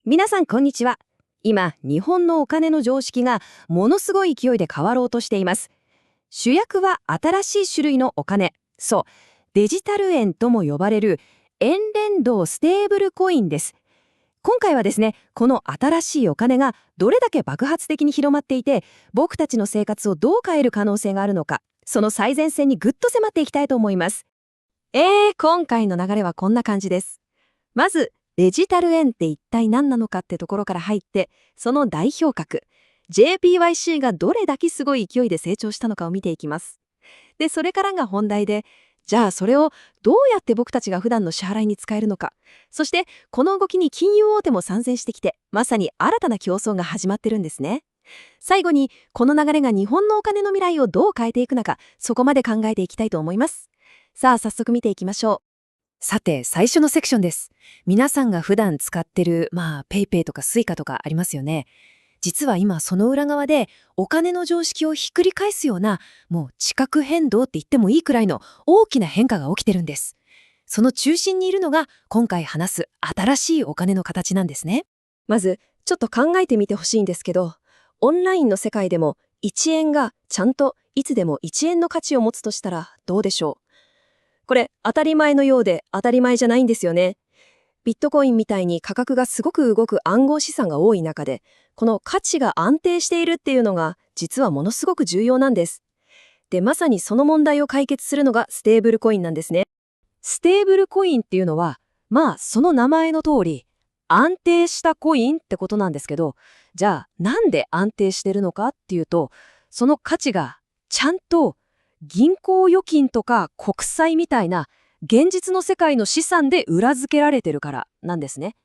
皆さんこんにちは。今、日本のお金の常識がものすごい勢いで変わろうとしています。主役は新しい種類のお金。そう、デジタル円とも呼ばれる円連動ステーブルコインです。今回はですね、この新しいお金がどれだけ爆発的に広まっていて、僕たちの生活をどう変える可能性があるのか、その最前線にぐっと迫っていきたいと思います。今回の流れはこんな感じです。まず、デジタル円って一体何なのかってところから入って、その代表格、JPYC がどれだけすごい勢いで成長したのかを見ていきます。で、それからが本題で、じゃあそれをどうやって僕たちが普段の支払いに使えるのか。そして、この動きに金融大手も参戦してきて、まさに新たな競争が始まってるんですね。最後に、この流れが日本のお金の未来をどう変えていくのか、そこまで考えていきたいと思います。さあ、早速見ていきましょう。さて、最初のセクションです。皆さんが普段使ってる、ペイペイとかスイカとかありますよね。実は今、その裏側で、お金の常識をひっくり返すような、もう地殻変動って言ってもいいくらいの大きな変化が起きてるんです。その中心にいるのが、今回話す新しいお金の形なんですね。まず、ちょっと考えてみてほしいんですけど、オンラインの世界でも、1円がちゃんといつでも1円の価値を持つとしたらどうでしょう。これ当たり前のようで当たり前じゃないんですよね。ビットコインみたいに価格がすごく動く暗号資産が多い中で、この価値が安定しているっていうのが実はものすごく重要なんです。で、まさにその問題を解決するのがステーブルコインなんですね。ステーブルコインっていうのは、その名前の通り、安定したコインってことなんですけど、じゃあなんで安定してるのかっていうと、その価値がちゃんと銀行預金とか国債みたいな現実の世界の資産で裏付けられてるからなんですね。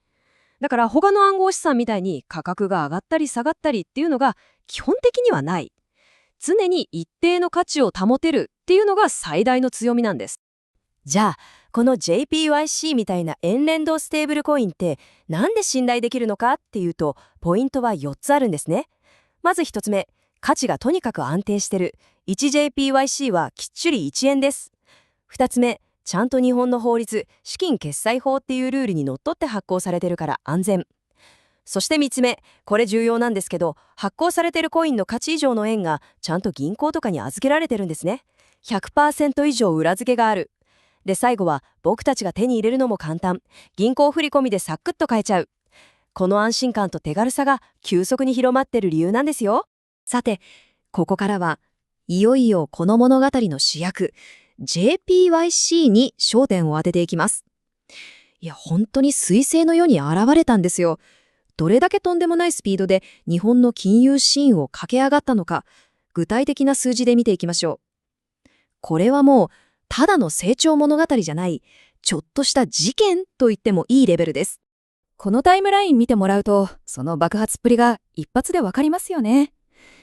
だから他の暗号資産みたいに価格が上がったり下がったりっていうのが基本的にはない。常に一定の価値を保てるっていうのが最大の強みなんです。じゃあ、この JPYC みたいな円連動ステーブルコインってなんで信頼できるのかっていうと、ポイントは4つあるんですね。まず1つ目、価値がとにかく安定してる。1JPYC はきっちり1円です。2つ目、ちゃんと日本の法律、資金決済法っていうルールにのっとって発行されてるから安全。そして3つ目、これ重要なんですけど、発行されてるコインの価値以上の円がちゃんと銀行とかに預けられてるんですね。100% 以上裏付けがある。で、最後は僕たちが手に入れるのも簡単。銀行振込でサクッと買えちゃう。この安心感と手軽さが急速に広まってる理由なんですよ。さて、ここからはいよいよこの物語の主役、JPYC に焦点を当てていきます。いや、本当に彗星のように現れたんですよ。どれだけとんでもないスピードで日本の金融シーンを駆け上がったのか、具体的な数字で見ていきましょう。これはもう、ただの成長物語じゃない、ちょっとした事件と言ってもいいレベルです。このタイムライン見てもらうと、その爆発っぷりが一発でわかりますよね。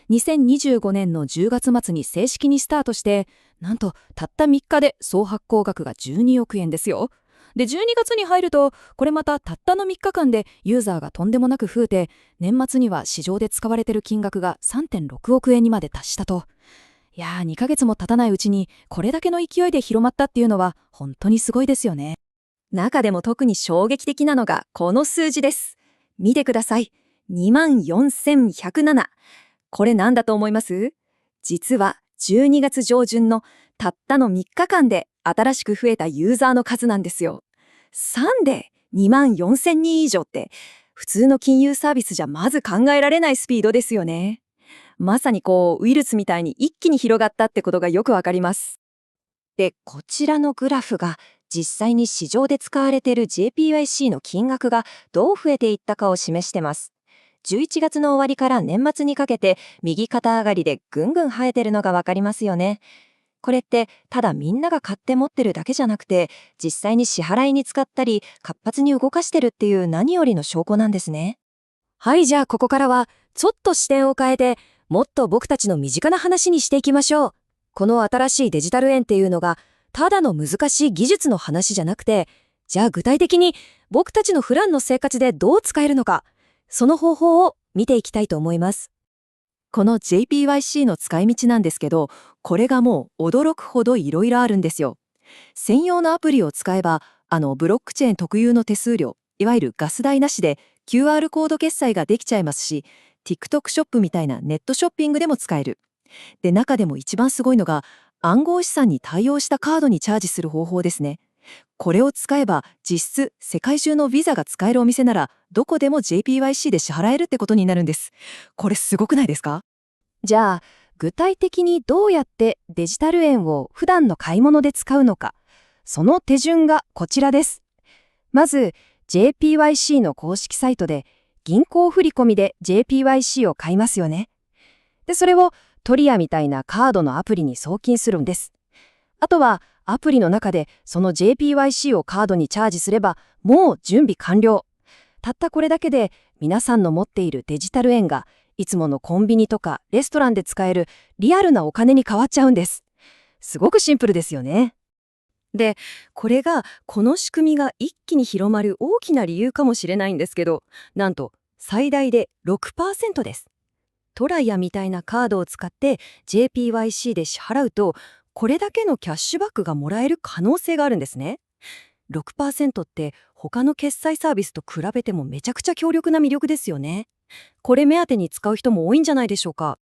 2025年の10月末に正式にスタートして、なんとたった3日で総発行額が12億円ですよ。で、12月に入ると、これまたたったの3日間でユーザーがとんでもなく増えて、年末には市場で使われている金額が 3.6 億円にまで達したと。いやー、2ヶ月も経たないうちにこれだけの勢いで広まったっていうのは本当にすごいですよね。中でも特に衝撃的なのがこの数字です。見てください。24,107。これ何だと思います？実は12月上旬のたったの3日間で新しく増えたユーザーの数なんですよ。3で24,000人以上って普通の金融サービスじゃまず考えられないスピードですよね。まさにウイルスみたいに一気に広がったってことがよくわかります。で、こちらのグラフが実際に市場で使われている JPYC の金額がどう増えていったかを示してます。11月の終わりから年末にかけて右肩上がりでぐんぐん生えてるのがわかりますよね。これってただみんなが買って持ってるだけじゃなくて、実際に支払いに使ったり活発に動かしてるっていう何よりの証拠なんですね。はい、じゃあここからはちょっと視点を変えて、もっと僕たちの身近な話にしていきましょう。この新しいデジタル円っていうのがただの難しい技術の話じゃなくて、じゃあ具体的に僕たちの普段の生活でどう使えるのか、その方法を見ていきたいと思います。この JPYC の使い道なんですけど、これがもう驚くほどいろいろあるんですよ。専用のアプリを使えば、ブロックチェーン特有の手数料、いわゆるガス代なしで QR コード決済ができちゃいますし、TikTok ショップみたいなネットショッピングでも使える。で、中でも一番すごいのが、暗号資産に対応したカードにチャージする方法ですね。これを使えば、実質世界中のビザが使えるお店なら、どこでも JPYC で支払えるってことになるんです。これすごくないですか？じゃあ、具体的にどうやってデジタル円を普段の買い物で使うのか、その手順がこちらです。まず、JPYC の公式サイトで銀行振込で JPYC を買いますよね。で、それをトリアみたいなカードのアプリに送金するんです。あとはアプリの中でその JPYC をカードにチャージすればもう準備完了。たったこれだけで皆さんの持っているデジタル円がいつものコンビニとかレストランで使えるリアルなお金に変わっちゃうんです。すごくシンプルですよね。で、これがこの仕組みが一気に広まる大きな理由かもしれないんですけど、なんと最大で 6% です。トライアみたいなカードを使って JPYC で支払うと、これだけのキャッシュバックがもらえる可能性があるんですね。6% って他の決済サービスと比べてもめちゃくちゃ強力な魅力ですよね。これ目当てに使う人も多いんじゃないでしょうか。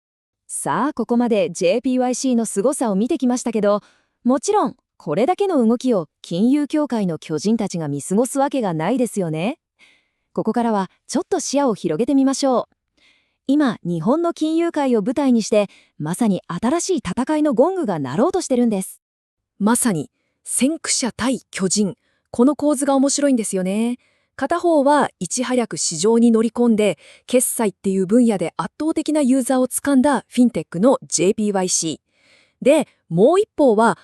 さあ、ここまで JPYC の凄さを見てきましたけど、もちろんこれだけの動きを金融協会の巨人たちが見過ごすわけがないですよね。ここからはちょっと視野を広げてみましょう。今、日本の金融界を舞台にして、まさに新しい戦いのゴングが鳴ろうとしてるんです。まさに、先駆者対巨人。この構図が面白いんですよね。片方はいち早く市場に乗り込んで、決済っていう分野で圧倒的なユーザーを掴んだフィンテックの JPYC。で、もう一方は、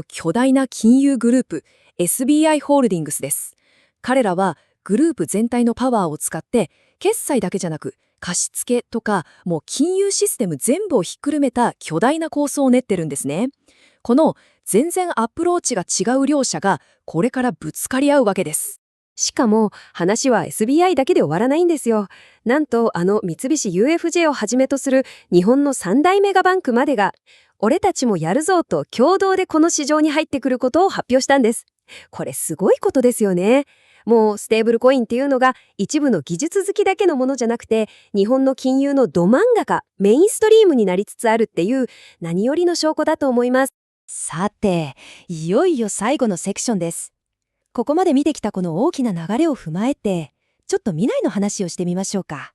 巨大な金融グループ、SBI ホールディングスです。彼らはグループ全体のパワーを使って、決済だけじゃなく、貸付とか、もう金融システム全部をひっくるめた巨大な構想を練ってるんですね。この全然アプローチが違う両者がこれからぶつかり合うわけです。しかも話は SBI だけで終わらないんですよ。なんと三菱 UFJ をはじめとする日本の三大メガバンクまでが、俺たちもやるぞと共同でこの市場に入ってくることを発表したんです。これすごいことですよね。もうステーブルコインっていうのが一部の技術好きだけのものじゃなくて、日本の金融のど真ん中、メインストリームになりつつあるっていう何よりの証拠だと思います。さて、いよいよ最後のセクションです。ここまで見てきたこの大きな流れを踏まえて、ちょっと未来の話をしてみましょうか。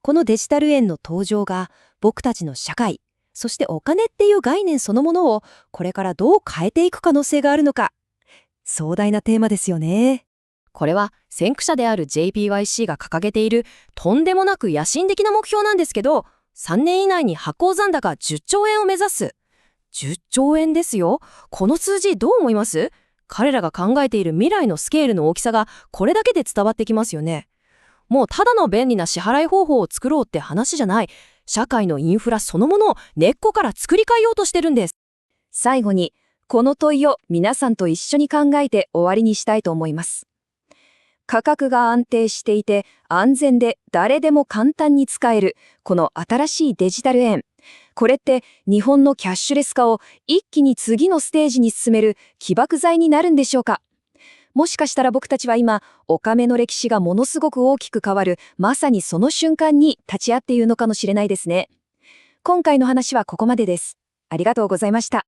このデジタル円の登場が僕たちの社会、そしてお金っていう概念そのものをこれからどう変えていく可能性があるのか。壮大なテーマですよね。これは先駆者である JPYC が掲げているとんでもなく野心的な目標なんですけど、3年以内に発行残高10兆円を目指す。10兆円ですよ。この数字どう思います？彼らが考えている未来のスケールの大きさがこれだけで伝わってきますよね。もうただの便利な支払い方法を作ろうって話じゃない。社会のインフラそのものを根っこから作り変えようとしてるんです。最後に、この問いを皆さんと一緒に考えて終わりにしたいと思います。価格が安定していて安全で誰でも簡単に使えるこの新しいデジタル円。これって日本のキャッシュレス化を一気に次のステージに進める起爆剤になるんでしょうか。もしかしたら僕たちは今、お金の歴史がものすごく大きく変わる、まさにその瞬間に立ち会っているのかもしれないですね。今回の話はここまでです。ありがとうございました。